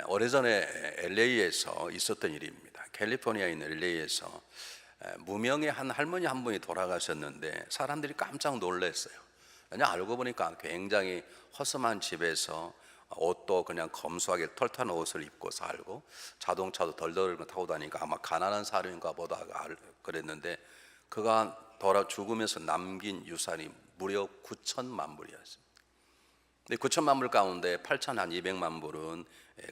오래전에 LA에서 있었던 일입니다. 캘리포니아에 있는 LA에서 무명의 한 할머니 한 분이 돌아가셨는데 사람들이 깜짝 놀랐어요. 왜냐 알고 보니까 굉장히 허름한 집에서 옷도 그냥 검소하게 털탄 옷을 입고 살고 자동차도 덜덜 타고 다니니까 아마 가난한 사람인가 보다 그랬는데 그가 죽으면서 남긴 유산이 무려 9천만 불이었습니다. 9천만 불 가운데 8,200만 불은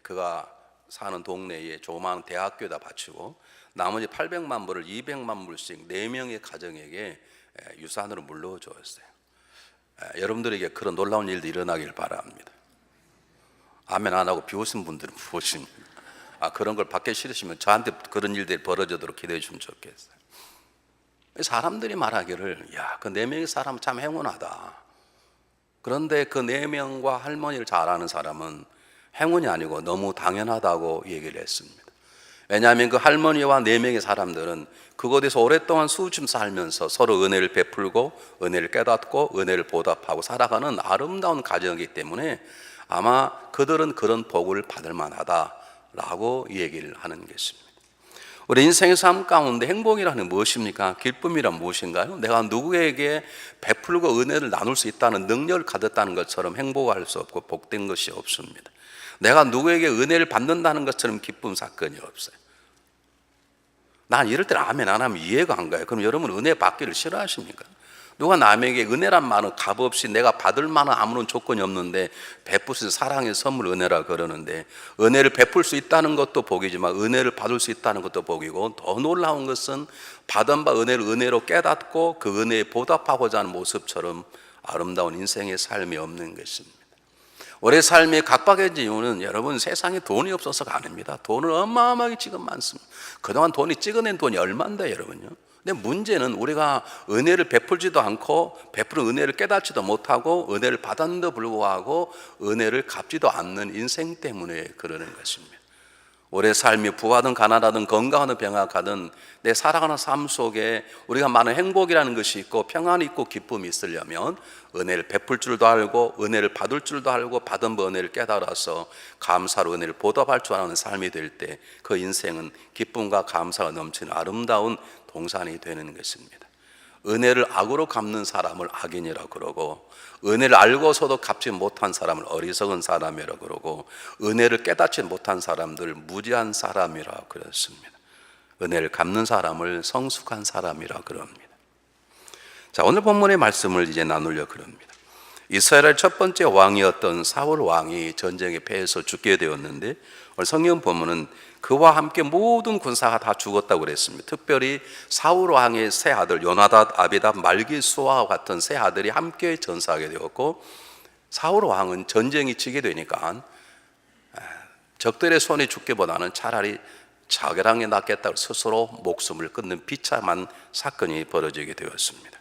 그가 사는 동네에 조그마한 대학교에다 바치고 나머지 800만 불을 200만 불씩 4명의 가정에게 유산으로 물려주었어요. 여러분들에게 그런 놀라운 일도 일어나길 바랍니다. 아멘 안 하고 비웃은 분들은 무엇입니까? 그런 걸 받기 싫으시면 저한테 그런 일들이 벌어지도록 기도해 주면 좋겠어요. 사람들이 말하기를 그 4명의 사람은 참 행운하다. 그런데 그 4명과 할머니를 잘 아는 사람은 행운이 아니고 너무 당연하다고 얘기를 했습니다. 왜냐하면 그 할머니와 4명의 사람들은 그곳에서 오랫동안 수쯤 살면서 서로 은혜를 베풀고 은혜를 깨닫고 은혜를 보답하고 살아가는 아름다운 가정이기 때문에 아마 그들은 그런 복을 받을 만하다라고 얘기를 하는 것입니다. 우리 인생의 삶 가운데 행복이라는 무엇입니까? 기쁨이란 무엇인가요? 내가 누구에게 베풀고 은혜를 나눌 수 있다는 능력을 가졌다는 것처럼 행복할 수 없고 복된 것이 없습니다. 내가 누구에게 은혜를 받는다는 것처럼 기쁨 사건이 없어요. 난 이럴 때는 아멘 안 하면 이해가 안 가요. 그럼 여러분 은혜 받기를 싫어하십니까? 누가 남에게 은혜란 말은 값없이 내가 받을 만한 아무런 조건이 없는데 베푸신 사랑의 선물 은혜라 그러는데 은혜를 베풀 수 있다는 것도 복이지만 은혜를 받을 수 있다는 것도 복이고 더 놀라운 것은 받은 바 은혜를 은혜로 깨닫고 그 은혜에 보답하고자 하는 모습처럼 아름다운 인생의 삶이 없는 것입니다. 우리 삶이 각박해진 이유는 여러분 세상에 돈이 없어서가 아닙니다. 돈은 어마어마하게 지금 많습니다. 그동안 돈이 찍어낸 돈이 얼마인데 여러분요. 근데 문제는 우리가 은혜를 베풀지도 않고 베푸는 은혜를 깨닫지도 못하고 은혜를 받았는데도 불구하고 은혜를 갚지도 않는 인생 때문에 그러는 것입니다. 우리의 삶이 부하든 가난하든 건강하든 병약하든 내 살아가는 삶 속에 우리가 많은 행복이라는 것이 있고 평안이 있고 기쁨이 있으려면 은혜를 베풀 줄도 알고 은혜를 받을 줄도 알고 받은 은혜를 깨달아서 감사로 은혜를 보답할 줄 아는 삶이 될 때 그 인생은 기쁨과 감사가 넘치는 아름다운 동산이 되는 것입니다. 은혜를 악으로 갚는 사람을 악인이라고 그러고 은혜를 알고서도 갚지 못한 사람을 어리석은 사람이라고 그러고 은혜를 깨닫지 못한 사람들 무지한 사람이라고 그랬습니다. 은혜를 갚는 사람을 성숙한 사람이라고 그럽니다. 자, 오늘 본문의 말씀을 이제 나누려고 그럽니다. 이스라엘의 첫 번째 왕이었던 사울 왕이 전쟁에 패해서 죽게 되었는데 오늘 성경 본문은 그와 함께 모든 군사가 다 죽었다고 그랬습니다. 특별히 사울 왕의 세 아들 요나답, 아비답, 말기수와 같은 세 아들이 함께 전사하게 되었고 사울 왕은 전쟁이 지게 되니까 적들의 손에 죽기보다는 차라리 자결하는 게 낫겠다고 스스로 목숨을 끊는 비참한 사건이 벌어지게 되었습니다.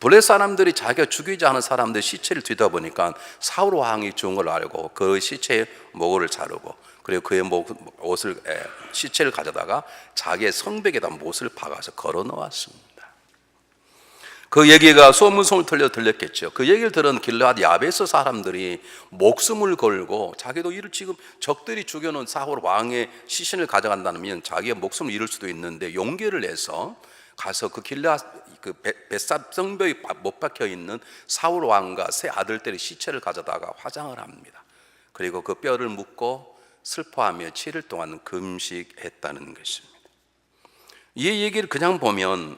블레 사람들이 자기가 죽이지 않은 사람들 시체를 뒤다 보니까 사울 왕이 죽은 걸 알고 그 시체의 모골을 자르고 그리고 그의 시체를 가져다가 자기의 성벽에다 못을 박아서 걸어 놓았습니다. 그 얘기가 소문송을 들렸겠죠. 그 얘기를 들은 길르앗 야베스 사람들이 목숨을 걸고 자기도 이를 지금 적들이 죽여놓은 사울 왕의 시신을 가져간다면 자기의 목숨을 잃을 수도 있는데 용기를 내서 가서 그 길르앗 벳삽 성벽에 못 박혀 있는 사울 왕과 세 아들들의 시체를 가져다가 화장을 합니다. 그리고 그 뼈를 묻고 슬퍼하며 7일 동안 금식했다는 것입니다. 이 얘기를 그냥 보면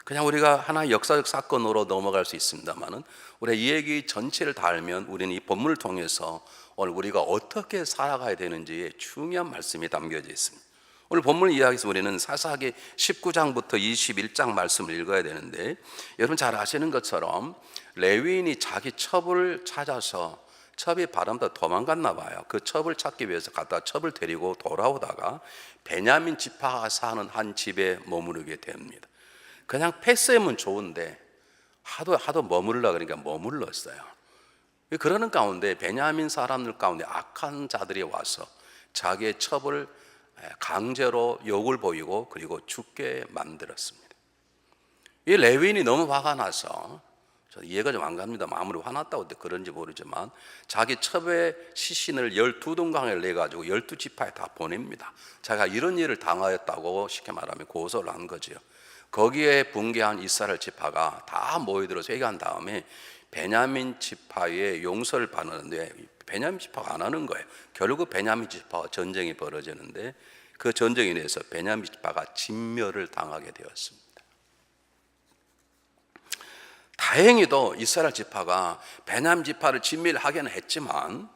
그냥 우리가 하나의 역사적 사건으로 넘어갈 수 있습니다만은 우리가 이 얘기 전체를 다 알면 우리는 이 본문을 통해서 오늘 우리가 어떻게 살아가야 되는지에 중요한 말씀이 담겨져 있습니다. 오늘 본문을 이야기해서 우리는 사사기 19장부터 21장 말씀을 읽어야 되는데 여러분 잘 아시는 것처럼 레위인이 자기 첩을 찾아서 첩이 바람다 도망갔나 봐요. 그 첩을 찾기 위해서 갔다 첩을 데리고 돌아오다가 베냐민 지파가 사는 한 집에 머무르게 됩니다. 그냥 패스하면 좋은데 하도 머무르려고 그러니까 머물렀어요. 그러는 가운데 베냐민 사람들 가운데 악한 자들이 와서 자기의 첩을 강제로 욕을 보이고 그리고 죽게 만들었습니다. 이 레위인이 너무 화가 나서 저는 이해가 좀 안 갑니다. 아무리 화났다고 그런지 모르지만 자기 첩의 시신을 12동강을 내가지고 12지파에 다 보냅니다. 자기가 이런 일을 당하였다고 쉽게 말하면 고소를 한 거죠. 거기에 붕괴한 이스라엘 지파가 다 모여들어서 회개한 다음에 베냐민 지파의 용서를 받는데 베냐민 지파가 안 하는 거예요. 결국 베냐민 지파와 전쟁이 벌어지는데 그 전쟁에 인해서 베냐민 지파가 진멸을 당하게 되었습니다. 다행히도 이스라엘 지파가 베냐민 지파를 진멸하기는 했지만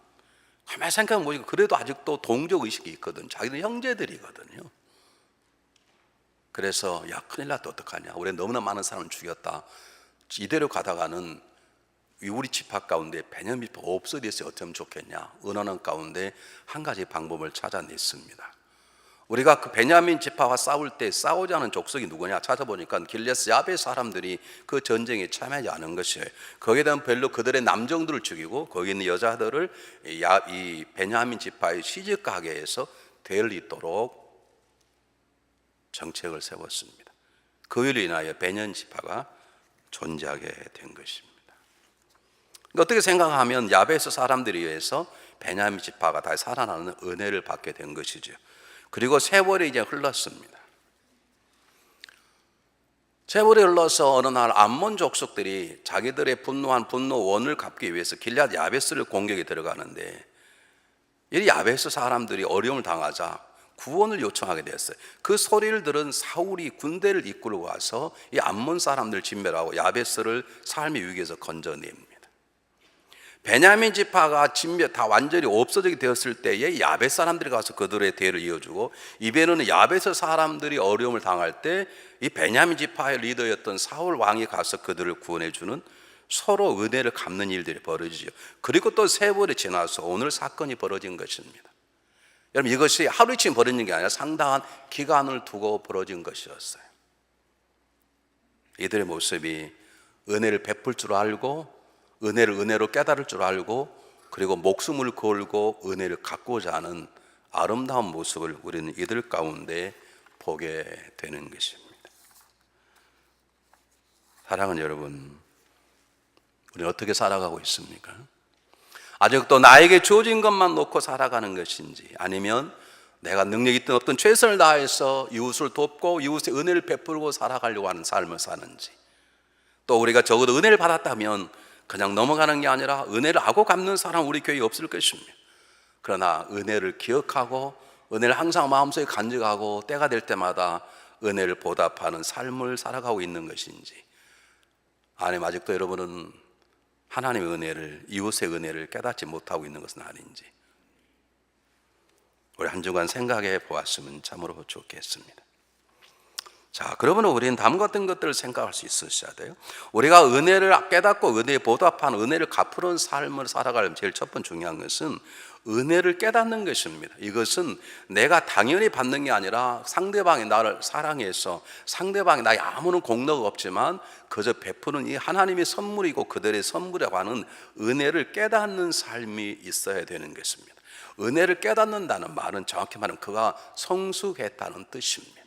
가만히 생각해보니까 그래도 아직도 동족 의식이 있거든. 자기들 형제들이거든요. 그래서 야 큰일 났다 어떡하냐, 우리 너무나 많은 사람을 죽였다, 이대로 가다가는 우리 지파 가운데 베냐민 지파가 없어졌어요. 어쩌면 좋겠냐. 은연한 가운데 한 가지 방법을 찾아냈습니다. 우리가 그 베냐민 지파와 싸울 때 싸우지 않은 족속이 누구냐 찾아보니까 길르앗 야베 사람들이 그 전쟁에 참여하지 않은 것이에요. 거기에 대한 별로 그들의 남정들을 죽이고 거기 있는 여자들을 이 베냐민 지파의 시집 가게에서 될 있도록 정책을 세웠습니다. 그 일로 인하여 베냐민 지파가 존재하게 된 것입니다. 어떻게 생각하면 야베스 사람들에 의해서 베냐민 지파가 다시 살아나는 은혜를 받게 된 것이죠. 그리고 세월이 이제 흘렀습니다. 세월이 흘러서 어느 날 암몬 족속들이 자기들의 분노한 분노 원을 갚기 위해서 길앗 야베스를 공격에 들어가는데 이 야베스 사람들이 어려움을 당하자 구원을 요청하게 되었어요. 그 소리를 들은 사울이 군대를 이끌고 와서 이 암몬 사람들을 진멸하고 야베스를 삶의 위기에서 건져냅니다. 베냐민 지파가 다 완전히 없어지게 되었을 때에 야베스 사람들이 가서 그들의 대를 이어주고, 이번에는 야베스 사람들이 어려움을 당할 때 이 베냐민 지파의 리더였던 사울 왕이 가서 그들을 구원해주는, 서로 은혜를 갚는 일들이 벌어지죠. 그리고 또 세월이 지나서 오늘 사건이 벌어진 것입니다. 여러분, 이것이 하루 이틀 벌어진 게 아니라 상당한 기간을 두고 벌어진 것이었어요. 이들의 모습이 은혜를 베풀 줄 알고, 은혜를 은혜로 깨달을 줄 알고, 그리고 목숨을 걸고 은혜를 갖고자 하는 아름다운 모습을 우리는 이들 가운데 보게 되는 것입니다. 사랑하는 여러분, 우리는 어떻게 살아가고 있습니까? 아직도 나에게 주어진 것만 놓고 살아가는 것인지, 아니면 내가 능력이 있든 없든 최선을 다해서 이웃을 돕고 이웃의 은혜를 베풀고 살아가려고 하는 삶을 사는지, 또 우리가 적어도 은혜를 받았다면 그냥 넘어가는 게 아니라 은혜를 하고 갚는 사람 우리 교회에 없을 것입니다. 그러나 은혜를 기억하고 은혜를 항상 마음속에 간직하고 때가 될 때마다 은혜를 보답하는 삶을 살아가고 있는 것인지, 아니면 아직도 여러분은 하나님의 은혜를, 이웃의 은혜를 깨닫지 못하고 있는 것은 아닌지, 우리 한 주간 생각해 보았으면 참으로 좋겠습니다. 자, 그러면 우리는 다음과 같은 것들을 생각할 수 있으셔야 돼요. 우리가 은혜를 깨닫고 은혜에 보답하는, 은혜를 갚으는 삶을 살아가려면 제일 첫 번째 중요한 것은 은혜를 깨닫는 것입니다. 이것은 내가 당연히 받는 게 아니라 상대방이 나를 사랑해서 상대방이 나에 아무런 공로가 없지만 그저 베푸는 이 하나님의 선물이고 그들의 선물이라고 하는 은혜를 깨닫는 삶이 있어야 되는 것입니다. 은혜를 깨닫는다는 말은 정확히 말하면 그가 성숙했다는 뜻입니다.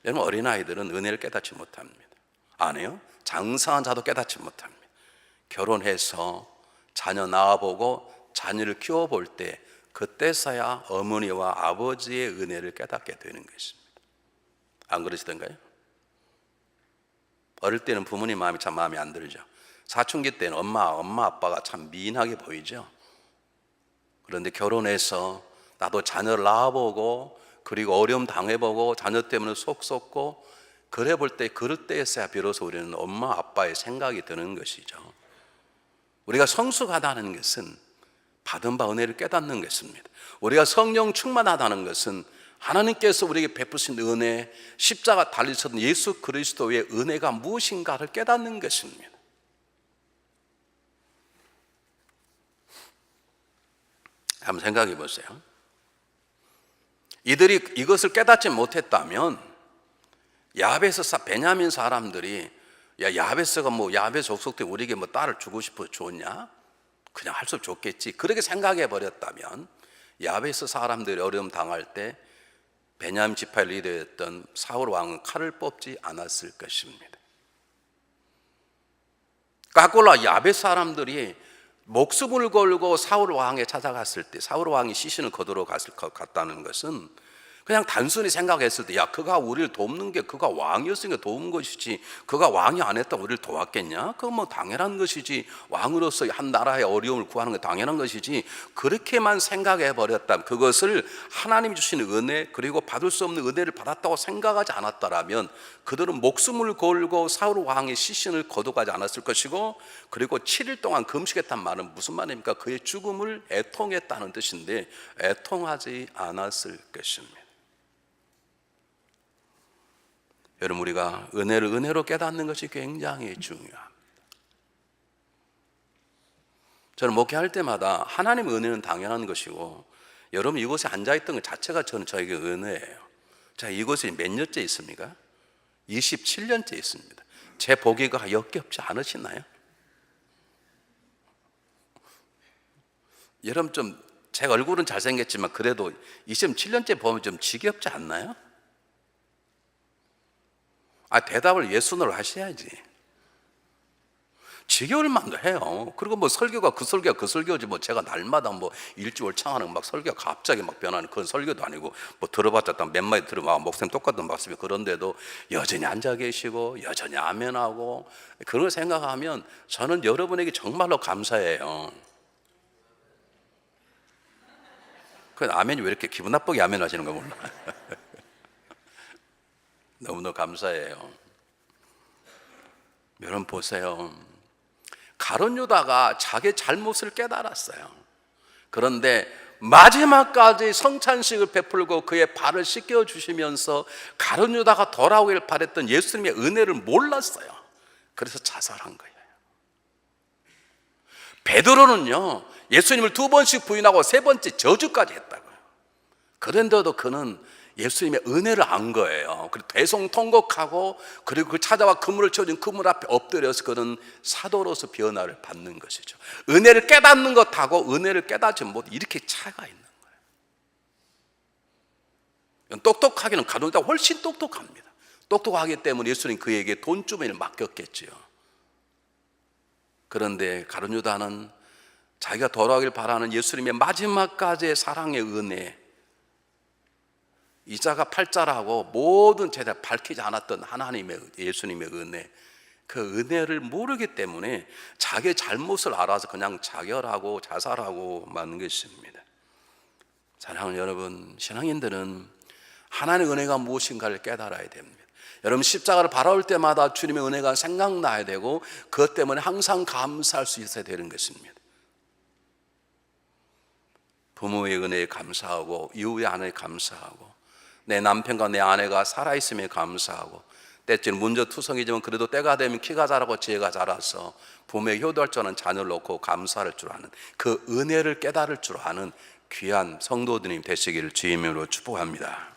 여러분, 어린아이들은 은혜를 깨닫지 못합니다. 안 해요? 장성한 자도 깨닫지 못합니다. 결혼해서 자녀 낳아보고 자녀를 키워볼 때 그때서야 어머니와 아버지의 은혜를 깨닫게 되는 것입니다. 안 그러시던가요? 어릴 때는 부모님 마음이 참 마음에 안 들죠. 사춘기 때는 엄마 아빠가 참 미인하게 보이죠. 그런데 결혼해서 나도 자녀를 낳아보고 그리고 어려움 당해보고 자녀 때문에 속 썩고 그래 볼 때, 그럴 때에서야 비로소 우리는 엄마 아빠의 생각이 드는 것이죠. 우리가 성숙하다는 것은 받은 바 은혜를 깨닫는 것입니다. 우리가 성령 충만하다는 것은 하나님께서 우리에게 베푸신 은혜, 십자가 달리셨던 예수 그리스도의 은혜가 무엇인가를 깨닫는 것입니다. 한번 생각해 보세요. 이들이 이것을 깨닫지 못했다면 야베스 베냐민 사람들이 야베스가 야베스 족속 때 우리에게 딸을 주고 싶어 줬냐? 그냥 할 수 없겠지. 그렇게 생각해 버렸다면 야베스 사람들이 어려움 당할 때 베냐민 지파의 리더였던 사울 왕은 칼을 뽑지 않았을 것입니다. 까골라 야벳 사람들이 목숨을 걸고 사울 왕에 찾아갔을 때 사울 왕이 시신을 거두러 갔을 것 같다는 것은 그냥 단순히 생각했을 때, 야, 그가 우리를 돕는 게 그가 왕이었으니까 도운 것이지, 그가 왕이 안 했다고 우리를 도왔겠냐? 그건 뭐 당연한 것이지, 왕으로서 한 나라의 어려움을 구하는 게 당연한 것이지, 그렇게만 생각해 버렸다면, 그것을 하나님이 주신 은혜 그리고 받을 수 없는 은혜를 받았다고 생각하지 않았다라면 그들은 목숨을 걸고 사울 왕의 시신을 거둬가지 않았을 것이고, 그리고 7일 동안 금식했단 말은 무슨 말입니까? 그의 죽음을 애통했다는 뜻인데 애통하지 않았을 것입니다. 여러분, 우리가 은혜를 은혜로 깨닫는 것이 굉장히 중요합니다. 저는 목회할 때마다 하나님의 은혜는 당연한 것이고, 여러분 이곳에 앉아있던 것 자체가 저에게 은혜예요. 자, 이곳에 몇 년째 있습니까? 27년째 있습니다. 제 보기가 역겹지 않으시나요? 여러분, 좀 제 얼굴은 잘생겼지만 그래도 27년째 보면 좀 지겹지 않나요? 대답을 예순으로 하셔야지. 지겨울 만도 해요. 그리고 뭐 설교가 그 설교가 그 설교지, 뭐 제가 날마다 뭐 일주월창하는 막 설교가 갑자기 막 변하는 그런 설교도 아니고, 뭐 들어봤자 딱 몇 마디 들으면 목사님 똑같은 말씀이, 그런데도 여전히 앉아 계시고 여전히 아멘하고, 그런 걸 생각하면 저는 여러분에게 정말로 감사해요. 그 아멘이 왜 이렇게 기분 나쁘게 아멘 하시는 거 몰라. 너무너무 감사해요. 여러분 보세요. 가룟 유다가 자기 잘못을 깨달았어요. 그런데 마지막까지 성찬식을 베풀고 그의 발을 씻겨 주시면서 가룟 유다가 돌아오길 바랬던 예수님의 은혜를 몰랐어요. 그래서 자살한 거예요. 베드로는요, 예수님을 2번씩 부인하고 3번째 저주까지 했다고요. 그런데도 그는 예수님의 은혜를 안 거예요. 그리고 대성통곡하고, 그리고 그 찾아와 그물을 채워준 그물 앞에 엎드려서 그는 사도로서 변화를 받는 것이죠. 은혜를 깨닫는 것하고 은혜를 깨닫지 못, 이렇게 차이가 있는 거예요. 똑똑하기는 가룟 유다가 훨씬 똑똑합니다. 똑똑하기 때문에 예수님 그에게 돈주머니를 맡겼겠지요. 그런데 가룟 유다는 자기가 돌아오길 바라는 예수님의 마지막까지의 사랑의 은혜, 이자가 팔자라고 모든 제자 밝히지 않았던 하나님의 예수님의 은혜, 그 은혜를 모르기 때문에 자기의 잘못을 알아서 그냥 자결하고 자살하고 마는 것입니다. 사랑하는 여러분, 신앙인들은 하나님의 은혜가 무엇인가를 깨달아야 됩니다. 여러분, 십자가를 바라볼 때마다 주님의 은혜가 생각나야 되고, 그것 때문에 항상 감사할 수 있어야 되는 것입니다. 부모의 은혜에 감사하고, 이웃의 은혜에 감사하고, 내 남편과 내 아내가 살아있음에 감사하고, 때때는 문제투성이지만 그래도 때가 되면 키가 자라고 지혜가 자라서 부모의 효도할 줄 아는 자녀를 놓고 감사할 줄 아는, 그 은혜를 깨달을 줄 아는 귀한 성도들이 되시기를 주님으로 축복합니다.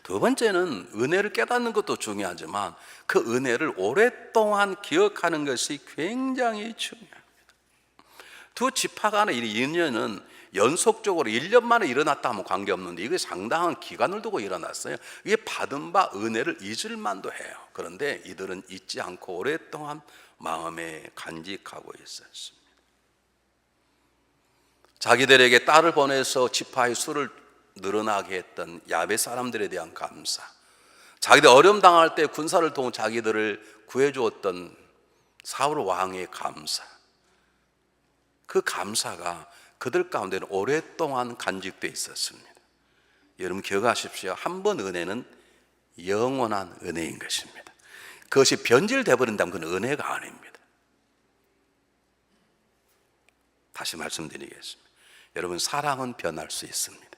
두 번째는 은혜를 깨닫는 것도 중요하지만 그 은혜를 오랫동안 기억하는 것이 굉장히 중요합니다. 두 지파 간의 이 인연은 연속적으로 1년 만에 일어났다 하면 관계없는데, 이게 상당한 기간을 두고 일어났어요. 이게 받은 바 은혜를 잊을 만도 해요. 그런데 이들은 잊지 않고 오랫동안 마음에 간직하고 있었습니다. 자기들에게 딸을 보내서 지파의 수를 늘어나게 했던 야벳 사람들에 대한 감사, 자기들 어려움 당할 때 군사를 도운 자기들을 구해주었던 사울 왕의 감사, 그 감사가 그들 가운데는 오랫동안 간직되어 있었습니다. 여러분 기억하십시오. 한 번 은혜는 영원한 은혜인 것입니다. 그것이 변질되어 버린다면 그건 은혜가 아닙니다. 다시 말씀드리겠습니다. 여러분, 사랑은 변할 수 있습니다.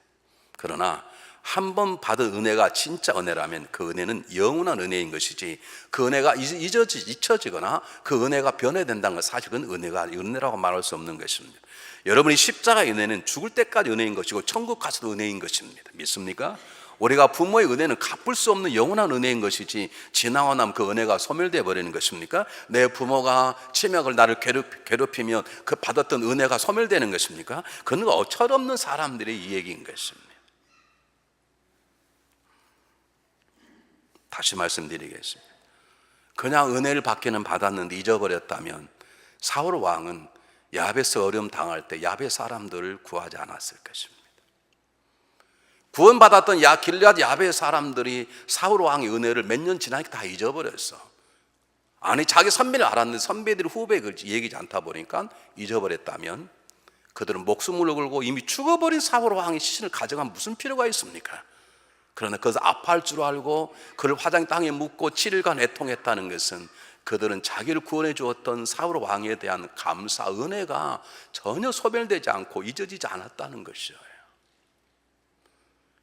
그러나 한 번 받은 은혜가 진짜 은혜라면 그 은혜는 영원한 은혜인 것이지, 그 은혜가 잊혀지거나 그 은혜가 변해된다는 건 사실 그건 은혜라고 말할 수 없는 것입니다. 여러분이 십자가의 은혜는 죽을 때까지 은혜인 것이고 천국 가서도 은혜인 것입니다. 믿습니까? 우리가 부모의 은혜는 갚을 수 없는 영원한 은혜인 것이지, 지나고 나면 그 은혜가 소멸되어 버리는 것입니까? 내 부모가 치명을 나를 괴롭히면 그 받았던 은혜가 소멸되는 것입니까? 그건 어처없는 사람들의 이 얘기인 것입니다. 다시 말씀드리겠습니다. 그냥 은혜를 받기는 받았는데 잊어버렸다면 사울 왕은 야베스 어려움 당할 때 야베 사람들을 구하지 않았을 것입니다. 구원받았던 길앗 야베 사람들이 사울 왕의 은혜를 몇 년 지나니까 다 잊어버렸어. 아니 자기 선배를 알았는데 선배들이 후배를 얘기지 않다 보니까 잊어버렸다면 그들은 목숨을 걸고 이미 죽어버린 사울 왕의 시신을 가져간 무슨 필요가 있습니까? 그러나 그것을 아파할 줄 알고 그를 화장 땅에 묻고 7일간 애통했다는 것은 그들은 자기를 구원해 주었던 사울 왕에 대한 감사, 은혜가 전혀 소멸되지 않고 잊어지지 않았다는 것이에요.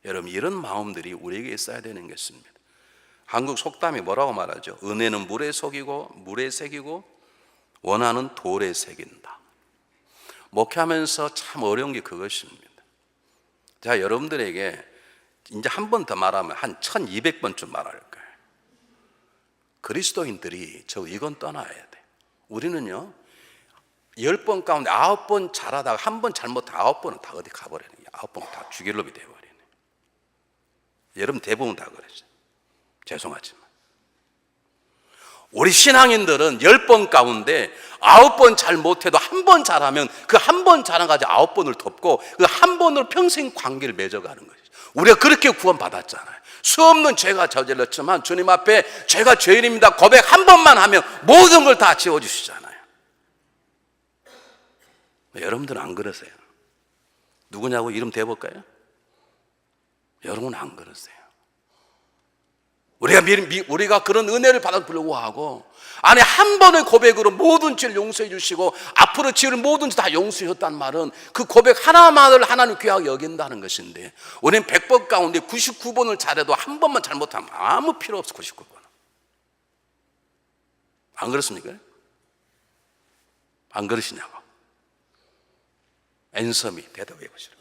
여러분, 이런 마음들이 우리에게 있어야 되는 것입니다. 한국 속담이 뭐라고 말하죠? 은혜는 물에 새기고 원한은 돌에 새긴다. 목회하면서 참 어려운 게 그것입니다. 자, 여러분들에게 이제 한 번 더 말하면 한 1200번쯤 말할 거예요. 그리스도인들이 이건 떠나야 돼. 우리는요 10번 가운데 9번 잘하다가 한 번 잘못하면 9번은 다 어디 가버리는 거예요. 9번 다 주길rop이 되어버리네. 여러분 대부분 다 그러죠. 죄송하지만 우리 신앙인들은 10번 가운데 9번 잘못해도 한 번 잘하면 그 한 번 잘한 가지고 9번을 덮고 그 한 번으로 평생 관계를 맺어가는 거죠. 우리가 그렇게 구원받았잖아요. 수없는 죄가 저질렀지만 주님 앞에 죄가 죄인입니다 고백 한 번만 하면 모든 걸 다 지워주시잖아요. 여러분들은 안 그러세요? 누구냐고 이름 대볼까요? 여러분은 안 그러세요. 우리가 그런 은혜를 받아 불구하고 아니 한 번의 고백으로 모든 죄를 용서해 주시고 앞으로 지을 모든 죄 다 용서해 줬다는 말은 그 고백 하나만을 하나님 귀하게 여긴다는 것인데 우리는 100번 가운데 99번을 잘해도 한 번만 잘못하면 아무 필요 없어. 99번 안 그렇습니까? 안 그러시냐고. 앤서미 대답해 보시라.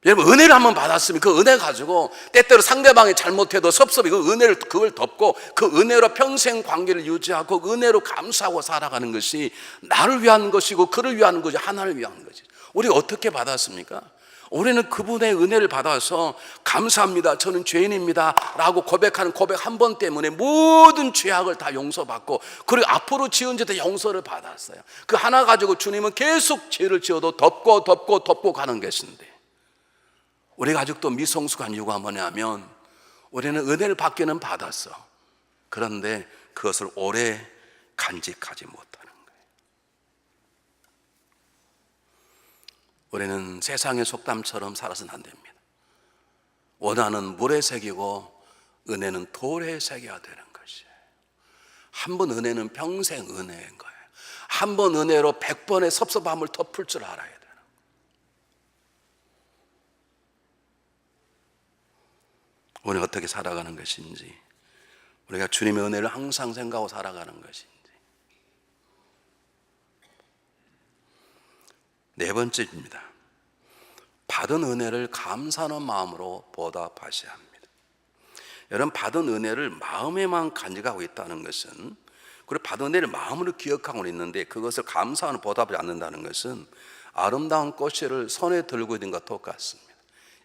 여러분 은혜를 한번 받았으면 그 은혜 가지고 때때로 상대방이 잘못해도 섭섭해 그걸 덮고 그 은혜로 평생 관계를 유지하고 그 은혜로 감사하고 살아가는 것이 나를 위한 것이고 그를 위한 것이 하나를 위한 것이. 우리가 어떻게 받았습니까? 우리는 그분의 은혜를 받아서 감사합니다 저는 죄인입니다 라고 고백하는 고백 한 번 때문에 모든 죄악을 다 용서받고 그리고 앞으로 지은 죄도 용서를 받았어요. 그 하나 가지고 주님은 계속 죄를 지어도 덮고 가는 것인데 우리가 아직도 미성숙한 이유가 뭐냐면 우리는 은혜를 받기는 받았어. 그런데 그것을 오래 간직하지 못하는 거예요. 우리는 세상의 속담처럼 살아서는 안 됩니다. 원한은 물에 새기고 은혜는 돌에 새겨야 되는 것이에요. 한 번 은혜는 평생 은혜인 거예요. 한 번 은혜로 100번의 섭섭함을 덮을 줄 알아야 돼요. 우리가 어떻게 살아가는 것인지, 우리가 주님의 은혜를 항상 생각하고 살아가는 것인지. 네 번째입니다. 받은 은혜를 감사하는 마음으로 보답하셔야 합니다. 여러분 받은 은혜를 마음에만 간직하고 있다는 것은, 그리고 받은 은혜를 마음으로 기억하고 있는데 그것을 감사하는 보답을 않는다는 것은 아름다운 꽃을 손에 들고 있는 것과 똑같습니다.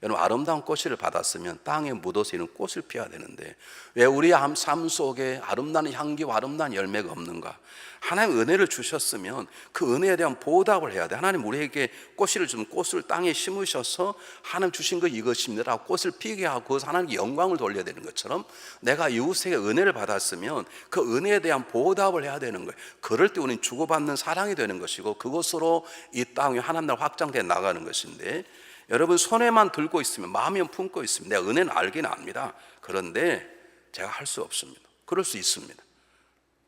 여러분 아름다운 꽃을 받았으면 땅에 묻어서 이런 꽃을 피워야 되는데 왜 우리 삶 속에 아름다운 향기와 아름다운 열매가 없는가? 하나님 은혜를 주셨으면 그 은혜에 대한 보답을 해야 돼. 하나님 우리에게 꽃을 좀 꽃을 땅에 심으셔서 하나님 주신 거 이것입니다 라고 꽃을 피게 하고 그것을 하나님께 영광을 돌려야 되는 것처럼 내가 이웃에게 은혜를 받았으면 그 은혜에 대한 보답을 해야 되는 거예요. 그럴 때 우리는 주고받는 사랑이 되는 것이고 그것으로 이 땅이 하나님 나라 확장되어 나가는 것인데 여러분 손에만 들고 있으면 마음에 품고 있으면 내가 은혜는 알긴 압니다. 그런데 제가 할 수 없습니다. 그럴 수 있습니다.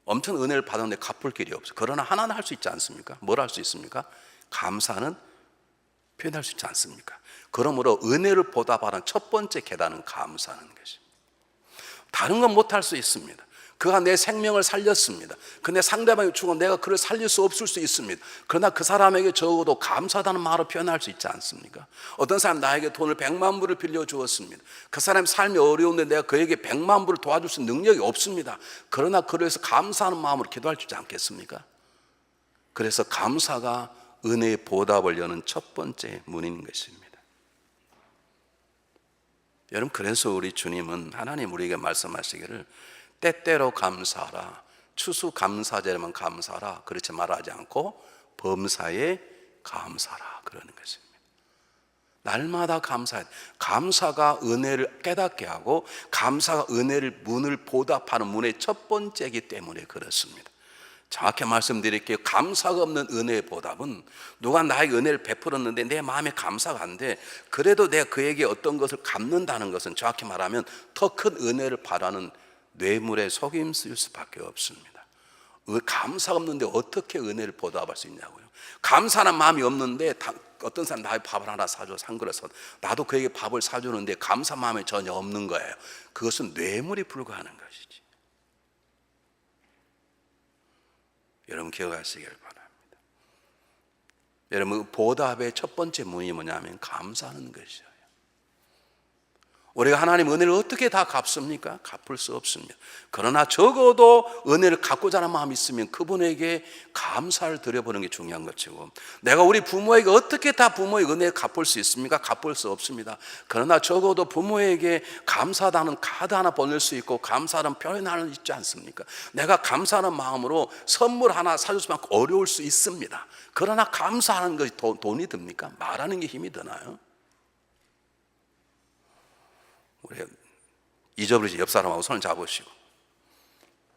엄청 은혜를 받았는데 갚을 길이 없어요. 그러나 하나는 할 수 있지 않습니까? 뭘 할 수 있습니까? 감사는 표현할 수 있지 않습니까? 그러므로 은혜를 보답하는 첫 번째 계단은 감사하는 것입니다. 다른 건 못할 수 있습니다. 그가 내 생명을 살렸습니다. 근데 상대방이 죽어 내가 그를 살릴 수 없을 수 있습니다. 그러나 그 사람에게 적어도 감사하다는 말로 표현할 수 있지 않습니까? 어떤 사람 나에게 돈을 100만 불을 빌려주었습니다. 그 사람의 삶이 어려운데 내가 그에게 100만 불을 도와줄 수 있는 능력이 없습니다. 그러나 그를 위해서 감사하는 마음으로 기도할 수 있지 않겠습니까? 그래서 감사가 은혜의 보답을 여는 첫 번째 문인 것입니다. 여러분, 그래서 우리 주님은 하나님 우리에게 말씀하시기를 때때로 감사하라, 추수감사제라면 감사하라, 그렇지 말하지 않고 범사에 감사하라 그러는 것입니다. 날마다 감사해. 감사가 은혜를 깨닫게 하고 감사가 은혜를 문을 보답하는 문의 첫 번째이기 때문에 그렇습니다. 정확히 말씀드릴게요. 감사가 없는 은혜의 보답은 누가 나에게 은혜를 베풀었는데 내 마음에 감사가 안 돼. 그래도 내가 그에게 어떤 것을 갚는다는 것은 정확히 말하면 더 큰 은혜를 바라는 뇌물에 속임수일 수밖에 없습니다. 감사가 없는데 어떻게 은혜를 보답할 수 있냐고요. 감사하는 마음이 없는데 어떤 사람 나의 밥을 하나 사줘, 산 그릇서 나도 그에게 밥을 사주는데 감사 마음이 전혀 없는 거예요. 그것은 뇌물이 불과하는 것이지. 여러분 기억하시길 바랍니다. 여러분 보답의 첫 번째 문이 뭐냐면 감사하는 것이에요. 우리가 하나님 은혜를 어떻게 다 갚습니까? 갚을 수 없습니다. 그러나 적어도 은혜를 갚고자 하는 마음이 있으면 그분에게 감사를 드려보는 게 중요한 것이고, 내가 우리 부모에게 어떻게 다 부모의 은혜를 갚을 수 있습니까? 갚을 수 없습니다. 그러나 적어도 부모에게 감사하다는 카드 하나 보낼 수 있고 감사하는 표현 하나 있지 않습니까? 내가 감사하는 마음으로 선물 하나 사줬으면 어려울 수 있습니다. 그러나 감사하는 것이 돈이 듭니까? 말하는 게 힘이 드나요? 우리 잊어버리지 옆 사람하고 손을 잡으시고,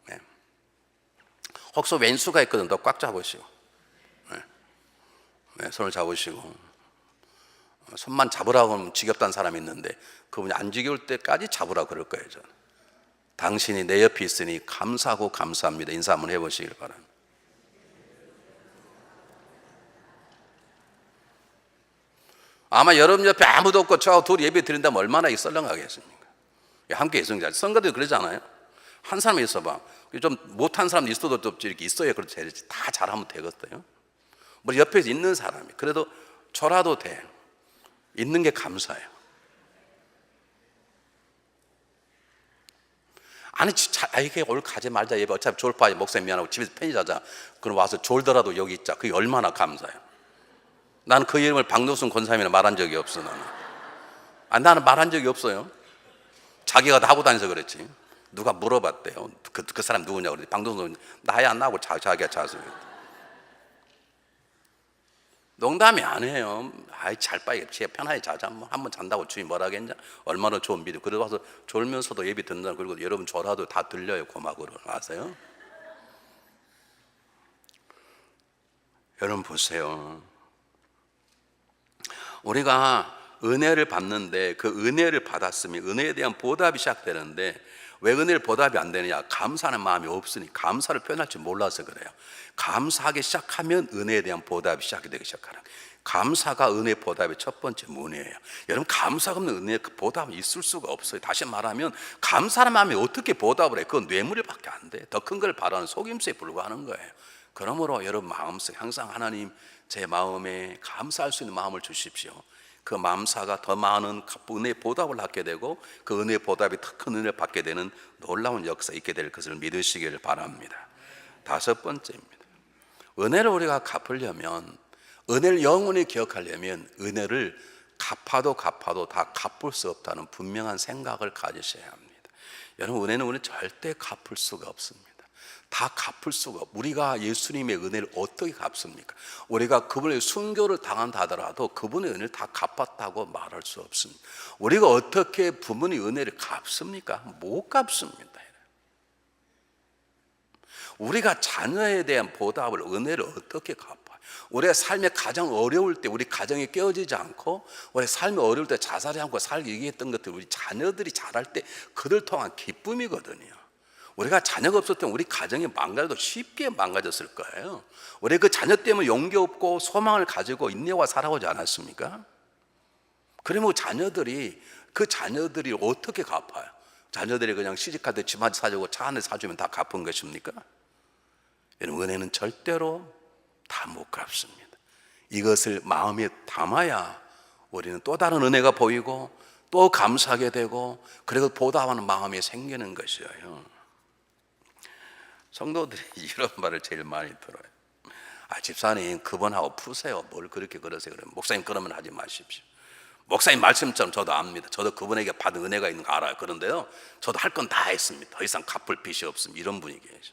네. 혹시 왼수가 있거든. 너 꽉 잡으시고, 네. 네, 손을 잡으시고, 손만 잡으라고 하면 지겹다는 사람이 있는데 그분이 안 지겨울 때까지 잡으라고 그럴 거예요. 저는. 당신이 내 옆에 있으니 감사하고 감사합니다. 인사 한번 해보시길 바랍니다. 아마 여러분 옆에 아무도 없고 저하고 둘이 예배 드린다면 얼마나 썰렁하겠습니까? 함께 예성자 선거도 그러잖아요. 한 사람이 있어봐. 좀 못한 사람도 있어도 좀 이렇게 있어야 그렇지. 다 잘하면 되거든요. 뭐 옆에 있는 사람이 그래도 저라도 돼. 있는 게 감사해요. 아니 이게 오늘 가지 말자 예배 어차피 졸파 목사님 미안하고 집에서 편히 자자. 그럼 와서 졸더라도 여기 있자. 그게 얼마나 감사해요. 나는 그 이름을 박노순 권사님이라 말한 적이 없어. 나는 말한 적이 없어요. 자기가 다 하고 다녀서 그랬지. 누가 물어봤대요. 그 사람 누구냐고 그랬더니 박노순 나야 안 나고 자기가 자서. 농담이 아니에요. 잘 빠이 편하게 자자. 한번 잔다고 주인 뭐라 하겠냐. 얼마나 좋은 비디오. 그래서 와서 졸면서도 예배 듣는다. 그리고 여러분 졸아도 다 들려요. 고막으로 아세요? 여러분 보세요. 우리가 은혜를 받는데 그 은혜를 받았으면 은혜에 대한 보답이 시작되는데 왜 은혜를 보답이 안 되느냐? 감사하는 마음이 없으니 감사를 표현할 줄 몰라서 그래요. 감사하기 시작하면 은혜에 대한 보답이 시작되기 시작하는 거예요. 감사가 은혜 보답의 첫 번째 문이에요. 여러분 감사가 없는 은혜 보답이 있을 수가 없어요. 다시 말하면 감사하는 마음이 어떻게 보답을 해? 그건 뇌물밖에 안 돼. 더 큰 걸 바라는 속임수에 불과하는 거예요. 그러므로 여러분 마음속 항상 하나님 제 마음에 감사할 수 있는 마음을 주십시오. 그 감사가 더 많은 은혜의 보답을 받게 되고 그 은혜의 보답이 더 큰 은혜를 받게 되는 놀라운 역사 있게 될 것을 믿으시기를 바랍니다. 다섯 번째입니다. 은혜를 우리가 갚으려면, 은혜를 영원히 기억하려면 은혜를 갚아도 다 갚을 수 없다는 분명한 생각을 가지셔야 합니다. 여러분 은혜는 우리는 절대 갚을 수가 없습니다. 다 갚을 수가 없고, 우리가 예수님의 은혜를 어떻게 갚습니까? 우리가 그분의 순교를 당한다 하더라도 그분의 은혜를 다 갚았다고 말할 수 없습니다. 우리가 어떻게 부모님의 은혜를 갚습니까? 못 갚습니다. 우리가 자녀에 대한 보답을, 은혜를 어떻게 갚아요? 우리가 삶에 가장 어려울 때, 우리 가정이 깨어지지 않고 우리 삶이 어려울 때 자살하지 않고 살기 얘기했던 것들, 우리 자녀들이 자랄 때 그들 통한 기쁨이거든요. 우리가 자녀가 없었던 우리 가정이 망가져도 쉽게 망가졌을 거예요. 우리 그 자녀 때문에 용기 없고 소망을 가지고 인내와 살아오지 않았습니까? 그러면 그 자녀들이 어떻게 갚아요? 자녀들이 그냥 시집갈 때 집 한 채 사주고 차 한 대 사주면 다 갚은 것입니까? 여러분 은혜는 절대로 다 못 갚습니다. 이것을 마음에 담아야 우리는 또 다른 은혜가 보이고 또 감사하게 되고 그리고 보답하는 마음이 생기는 것이에요. 성도들이 이런 말을 제일 많이 들어요. 집사님 그분하고 푸세요. 뭘 그렇게 그러세요? 목사님 그러면 하지 마십시오. 목사님 말씀처럼 저도 압니다. 저도 그분에게 받은 은혜가 있는 거 알아요. 그런데요, 저도 할 건 다 했습니다. 더 이상 갚을 빚이 없습니다. 이런 분이 계셔.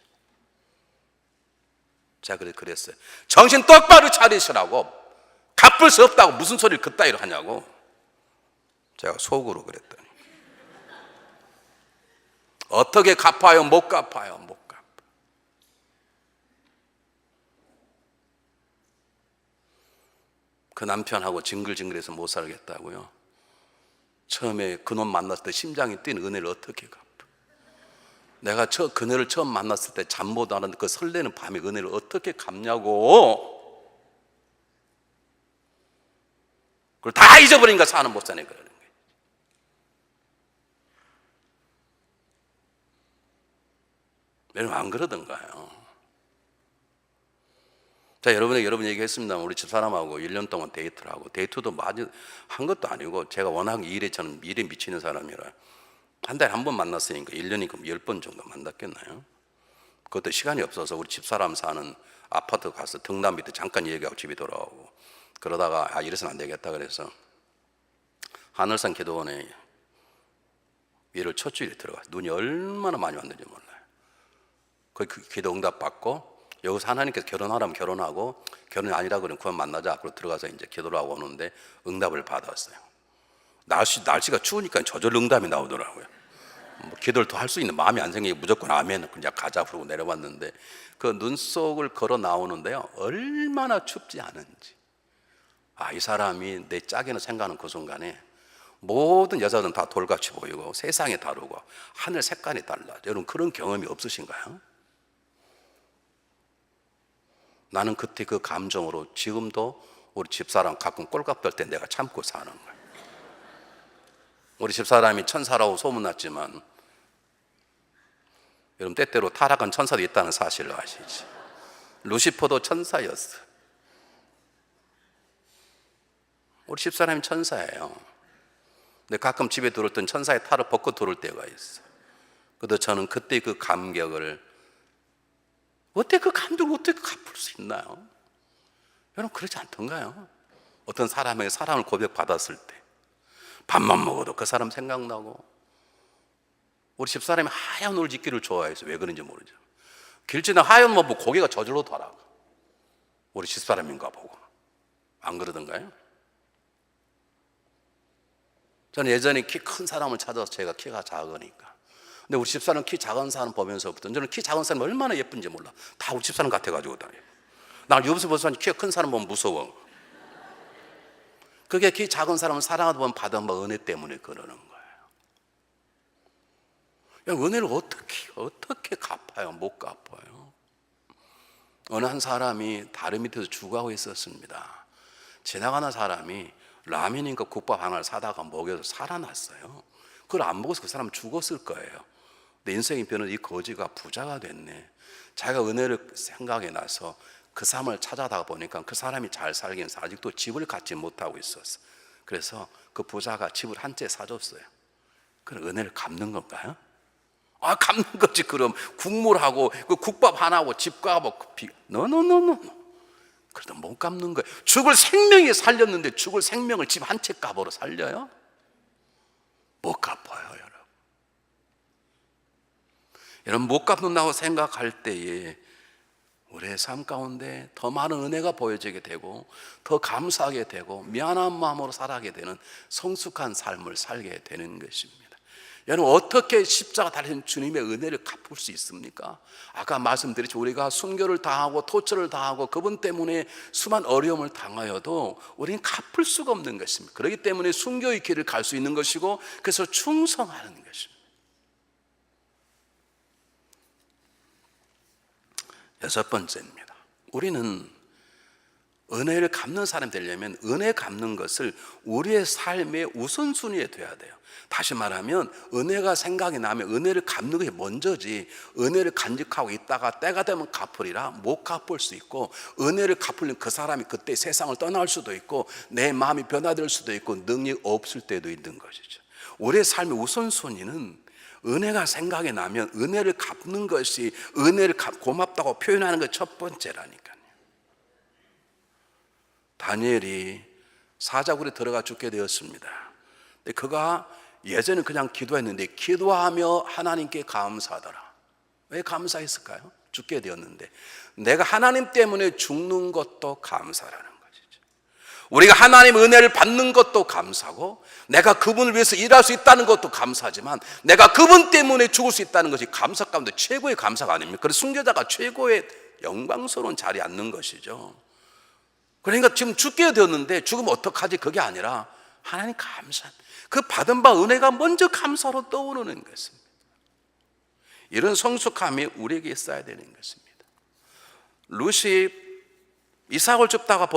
제가 그랬어요. 정신 똑바로 차리시라고. 갚을 수 없다고 무슨 소리를 그따위로 하냐고. 제가 속으로 그랬더니 어떻게 갚아요? 못 갚아요. 못 갚아. 그 남편하고 징글징글해서 못 살겠다고요. 처음에 그놈 만났을 때 심장이 뛰는 은혜를 어떻게 갚아? 내가 그녀를 처음 만났을 때 잠 못 자는데 그 설레는 밤에 은혜를 어떻게 갚냐고. 그걸 다 잊어버리니까 사는 못 사니까 그러는 거예요. 여러분 안 그러던가요? 자, 여러분 얘기했습니다. 우리 집사람하고 1년 동안 데이트를 하고, 데이트도 많이 한 것도 아니고, 제가 워낙 저는 일에 미치는 사람이라 한 달에 한 번 만났으니까 1년이니까 10번 정도 만났겠나요? 그것도 시간이 없어서 우리 집사람 사는 아파트 가서 등담 밑에 잠깐 얘기하고 집에 돌아오고, 그러다가 이래서는 안 되겠다 그래서 하늘산 기도원에 일요일 첫 주일에 들어가. 눈이 얼마나 많이 왔는지 몰라요. 그 기도 응답 받고, 여기서 하나님께서 결혼하라면 결혼하고, 결혼이 아니라 그러면 그만 만나자. 앞으로 들어가서 이제 기도를 하고 오는데 응답을 받았어요. 날씨가 추우니까 저절로 응답이 나오더라고요. 뭐 기도를 더 할 수 있는 마음이 안 생기게 무조건 아멘 그냥 가자 그러고 내려왔는데, 그 눈 속을 걸어 나오는데요, 얼마나 춥지 않은지. 이 사람이 내 짝이나 생각하는 그 순간에 모든 여자들은 다 돌같이 보이고 세상이 다르고 하늘 색깔이 달라. 여러분 그런 경험이 없으신가요? 나는 그때 그 감정으로 지금도 우리 집사람 가끔 꼴값 떨 때 내가 참고 사는 거예요. 우리 집사람이 천사라고 소문났지만 여러분 때때로 타락한 천사도 있다는 사실을 아시지? 루시퍼도 천사였어. 우리 집사람이 천사예요. 근데 가끔 집에 들어올 땐 천사의 탈을 벗고 들어올 때가 있어. 그래도 저는 그때 그 감격을 어떻게 그 감동을 어떻게 갚을 수 있나요? 여러분 그렇지 않던가요? 어떤 사람에게 사랑을 고백받았을 때 밥만 먹어도 그 사람 생각나고, 우리 집사람이 하얀 옷을 입기를 좋아해서 왜 그런지 모르죠. 길 지나 하얀 옷 보고 고개가 저절로 돌아가. 우리 집사람인가 보고. 안 그러던가요? 저는 예전에 키 큰 사람을 찾아서, 제가 키가 작으니까. 근데 우리 집사람 키 작은 사람 보면서부터 저는 키 작은 사람이 얼마나 예쁜지 몰라. 다 우리 집사람 같아가지고 다녀요. 나 옆에서 보면 키가 큰 사람 보면 무서워. 그게 키 작은 사람을 사랑하다 보면 받은 은혜 때문에 그러는 거예요. 은혜를 어떻게 갚아요? 못 갚아요. 어느 한 사람이 다리 밑에서 죽어가고 있었습니다. 지나가는 사람이 라면인가 국밥 하나를 사다가 먹여서 살아났어요. 그걸 안 먹어서 그 사람 죽었을 거예요. 내 인생의 변은 이 거지가 부자가 됐네. 자기가 은혜를 생각해 나서 그 사람을 찾아다가 보니까 그 사람이 잘 살긴 해서 아직도 집을 갖지 못하고 있었어. 그래서 그 부자가 집을 한 채 사줬어요. 그럼 은혜를 갚는 건가요? 갚는 거지. 그럼 국물하고 그 국밥 하나하고 집가하고 노노노노. 그래도 못 갚는 거예요. 죽을 생명이 살렸는데 죽을 생명을 집 한 채 값으로 살려요? 못 갚아요, 여러분. 여러분 못 갚는다고 생각할 때에 우리의 삶 가운데 더 많은 은혜가 보여지게 되고, 더 감사하게 되고, 미안한 마음으로 살아가게 되는 성숙한 삶을 살게 되는 것입니다. 여러분 어떻게 십자가 달리신 주님의 은혜를 갚을 수 있습니까? 아까 말씀드렸죠. 우리가 순교를 당하고 토처를 당하고 그분 때문에 수많은 어려움을 당하여도 우리는 갚을 수가 없는 것입니다. 그렇기 때문에 순교의 길을 갈 수 있는 것이고, 그래서 충성하는 것입니다. 여섯 번째입니다. 우리는 은혜를 갚는 사람이 되려면 은혜 갚는 것을 우리의 삶의 우선순위에 둬야 돼요. 다시 말하면 은혜가 생각이 나면 은혜를 갚는 것이 먼저지, 은혜를 간직하고 있다가 때가 되면 갚으리라 못 갚을 수 있고, 은혜를 갚으려면 그 사람이 그때 세상을 떠날 수도 있고 내 마음이 변화될 수도 있고 능력이 없을 때도 있는 것이죠. 우리의 삶의 우선순위는 은혜가 생각이 나면 은혜를 갚는 것이, 은혜를 고맙다고 표현하는 것 첫 번째라니까요. 다니엘이 사자굴에 들어가 죽게 되었습니다. 근데 그가 예전에 그냥 기도했는데 기도하며 하나님께 감사하더라. 왜 감사했을까요? 죽게 되었는데 내가 하나님 때문에 죽는 것도 감사라는 것이죠. 우리가 하나님 은혜를 받는 것도 감사고 내가 그분을 위해서 일할 수 있다는 것도 감사하지만 내가 그분 때문에 죽을 수 있다는 것이 감사 가운데 최고의 감사가 아닙니까? 그래서 순교자가 최고의 영광스러운 자리에 앉는 것이죠. 그러니까 지금 죽게 되었는데 죽으면 어떡하지? 그게 아니라 하나님 감사, 그 받은 바 은혜가 먼저 감사로 떠오르는 것입니다. 이런 성숙함이 우리에게 있어야 되는 것입니다. 룻이 이삭을 줍다가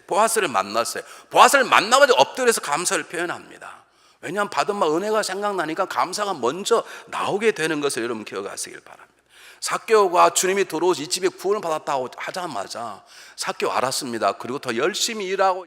보아스를 만났어요. 보아스를 만나가지고 엎드려서 감사를 표현합니다. 왜냐하면 받은 바 은혜가 생각나니까 감사가 먼저 나오게 되는 것을 여러분 기억하시길 바랍니다. 삭개오가 주님이 들어오서 이 집에 구원을 받았다고 하자마자 삭개오 알았습니다. 그리고 더 열심히 일하고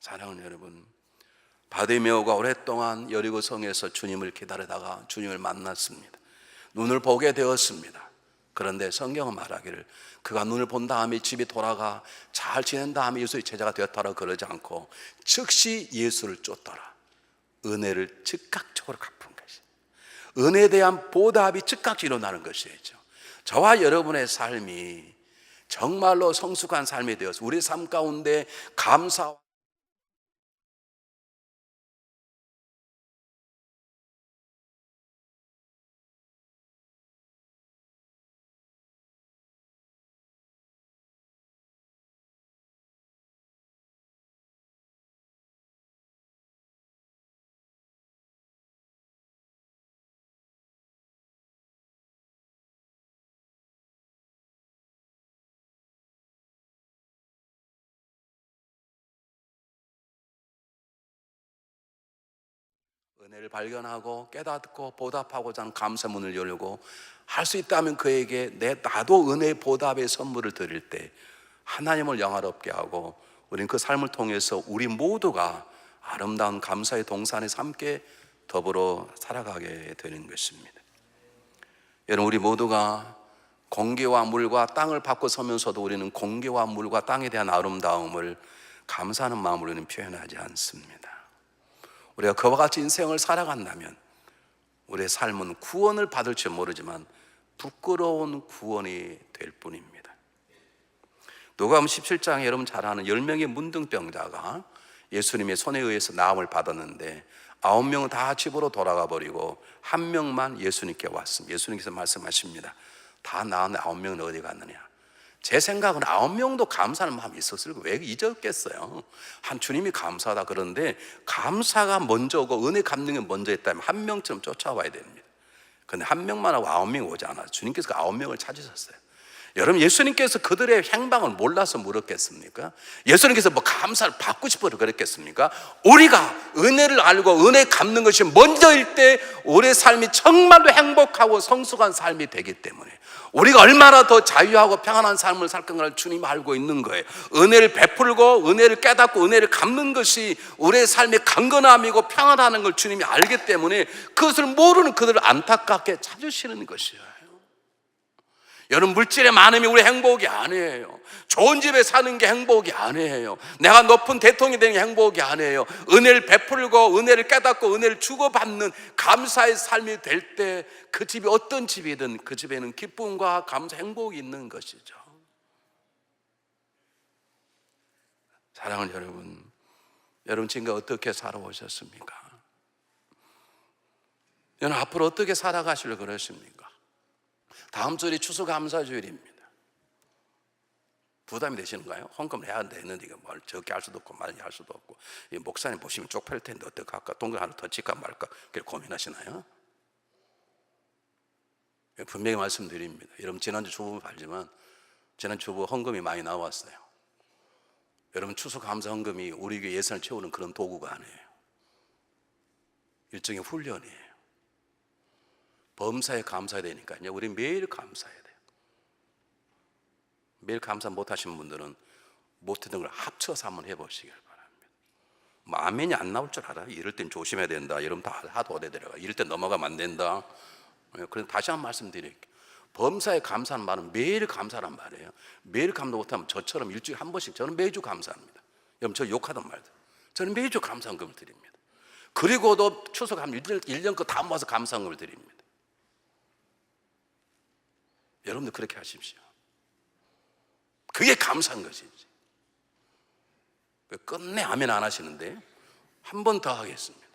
사랑하는 여러분, 바디메오가 오랫동안 여리고 성에서 주님을 기다리다가 주님을 만났습니다. 눈을 보게 되었습니다. 그런데 성경은 말하기를 그가 눈을 본 다음에 집에 돌아가 잘 지낸 다음에 예수의 제자가 되었다고 그러지 않고 즉시 예수를 쫓더라. 은혜를 즉각적으로 갚은 것이, 은혜에 대한 보답이 즉각 일어나는 것이죠. 저와 여러분의 삶이 정말로 성숙한 삶이 되어서 우리 삶 가운데 감사와 은혜를 발견하고 깨닫고 보답하고자 하는 감사문을 열고 할 수 있다면 그에게 나도 은혜의 보답의 선물을 드릴 때 하나님을 영화롭게 하고 우리는 그 삶을 통해서 우리 모두가 아름다운 감사의 동산에서 함께 더불어 살아가게 되는 것입니다. 여러분, 우리 모두가 공기와 물과 땅을 받고 서면서도 우리는 공기와 물과 땅에 대한 아름다움을 감사하는 마음으로 우리는 표현하지 않습니다. 우리가 그와 같이 인생을 살아간다면 우리의 삶은 구원을 받을지 모르지만 부끄러운 구원이 될 뿐입니다. 누가복음 17장에 여러분 잘 아는 10명의 문둥병자가 예수님의 손에 의해서 나음을 받았는데 9명은 다 집으로 돌아가 버리고 한 명만 예수님께 왔습니다. 예수님께서 말씀하십니다. 다 나았는데 9명은 어디 갔느냐? 제 생각은 9명도 감사하는 마음이 있었을 거예요. 왜 잊었겠어요? 한 주님이 감사하다 그러는데 감사가 먼저 오고 은혜 갚는 게 먼저 했다면 한 명처럼 쫓아와야 됩니다. 그런데 한 명만 하고 9명이 오지 않아요. 주님께서 9명을 찾으셨어요. 여러분, 예수님께서 그들의 행방을 몰라서 물었겠습니까? 예수님께서 뭐 감사를 받고 싶어서 그랬겠습니까? 우리가 은혜를 알고 은혜 갚는 것이 먼저일 때 우리의 삶이 정말로 행복하고 성숙한 삶이 되기 때문에 우리가 얼마나 더 자유하고 평안한 삶을 살 건가를 주님이 알고 있는 거예요. 은혜를 베풀고 은혜를 깨닫고 은혜를 갚는 것이 우리의 삶의 강건함이고 평안하는 걸 주님이 알기 때문에 그것을 모르는 그들을 안타깝게 찾으시는 것이에요. 여러분, 물질의 많음이 우리 행복이 아니에요. 좋은 집에 사는 게 행복이 아니에요. 내가 높은 대통령이 되는 게 행복이 아니에요. 은혜를 베풀고 은혜를 깨닫고 은혜를 주고받는 감사의 삶이 될 때 그 집이 어떤 집이든 그 집에는 기쁨과 감사, 행복이 있는 것이죠. 사랑하는 여러분 지금까지 어떻게 살아오셨습니까? 여러분 앞으로 어떻게 살아가시려고 그러십니까? 다음 주일이 추수감사주일입니다. 부담이 되시는가요? 헌금을 해야 되는데 이거 뭘 적게 할 수도 없고 많이 할 수도 없고, 이 목사님 보시면 쪽팔릴 텐데 어떡할까? 동전 하나 더 칠까 말까? 그렇게 고민하시나요? 분명히 말씀드립니다. 여러분, 지난주 주부 알지만 지난 주부 헌금이 많이 나왔어요. 여러분, 추수감사 헌금이 우리 교회 예산을 채우는 그런 도구가 아니에요. 일종의 훈련이에요. 범사에 감사해야 되니까요. 우리 매일 감사해야 돼요. 매일 감사 못하신 분들은 못했던 걸 합쳐서 한번 해보시길 바랍니다. 뭐 아멘이 안 나올 줄 알아요. 이럴 땐 조심해야 된다. 이러면 다 하도 어디 들어가. 이럴 땐 넘어가면 안 된다. 그래서 다시 한번 말씀드릴게요. 범사에 감사하는 말은 매일 감사란 말이에요. 매일 감사 못하면 저처럼 일주일에 한 번씩, 저는 매주 감사합니다. 여러분, 저 욕하던 말들, 저는 매주 감사헌금을 드립니다. 그리고도 추석하면 1년 거 다 모아서 감사헌금을 드립니다. 여러분도 그렇게 하십시오. 그게 감사한 것이지. 끝내 아멘 안 하시는데 한 번 더 하겠습니다.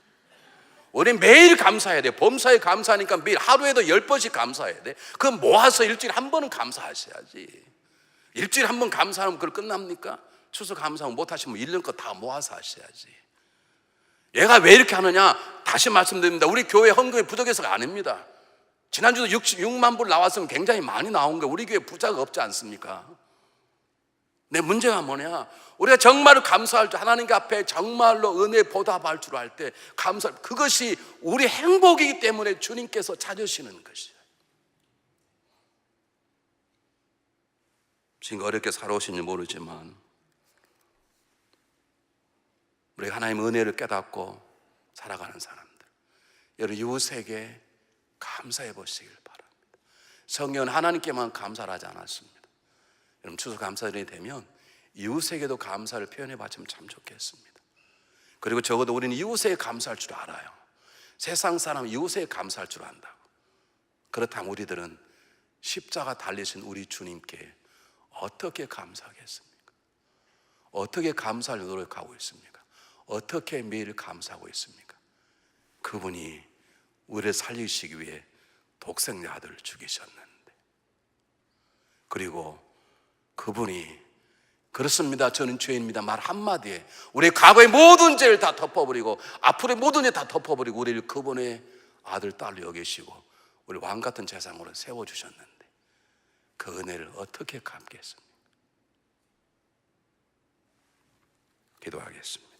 우리 매일 감사해야 돼요. 범사에 감사하니까 매일 하루에도 10번씩 감사해야 돼. 그럼 모아서 일주일에 한 번은 감사하셔야지. 일주일에 한 번 감사하면 그걸 끝납니까? 추석 감사하면 못하시면 1년 거 다 모아서 하셔야지. 얘가 왜 이렇게 하느냐? 다시 말씀드립니다. 우리 교회 헌금이 부족해서가 아닙니다. 지난주도 66만 불 나왔으면 굉장히 많이 나온 거예요. 우리 교회 부자가 없지 않습니까? 내 문제가 뭐냐? 우리가 정말로 감사할 줄, 하나님 앞에 정말로 은혜 보답할 줄 알 때 감사, 그것이 우리 행복이기 때문에 주님께서 찾으시는 것이에요. 지금 어렵게 살아오신지 모르지만 우리가 하나님의 은혜를 깨닫고 살아가는 사람들, 여러분 이웃에게 감사해 보시길 바랍니다. 성경은 하나님께만 감사를 하지 않았습니다. 여러분, 추수 감사절이 되면 이웃에게도 감사를 표현해 봤으면 참 좋겠습니다. 그리고 적어도 우리는 이웃에게 감사할 줄 알아요. 세상 사람은 이웃에게 감사할 줄 안다고. 그렇다면 우리들은 십자가 달리신 우리 주님께 어떻게 감사하겠습니까? 어떻게 감사를 노력하고 있습니까? 어떻게 매일 감사하고 있습니까? 그분이 우리를 살리시기 위해 독생자 아들을 죽이셨는데, 그리고 그분이 그렇습니다, 저는 죄인입니다 말 한마디에 우리 과거의 모든 죄를 다 덮어버리고 앞으로의 모든 죄 다 덮어버리고 우리를 그분의 아들, 딸로 여기시고 우리 왕같은 재상으로 세워주셨는데 그 은혜를 어떻게 갚겠습니까? 기도하겠습니다.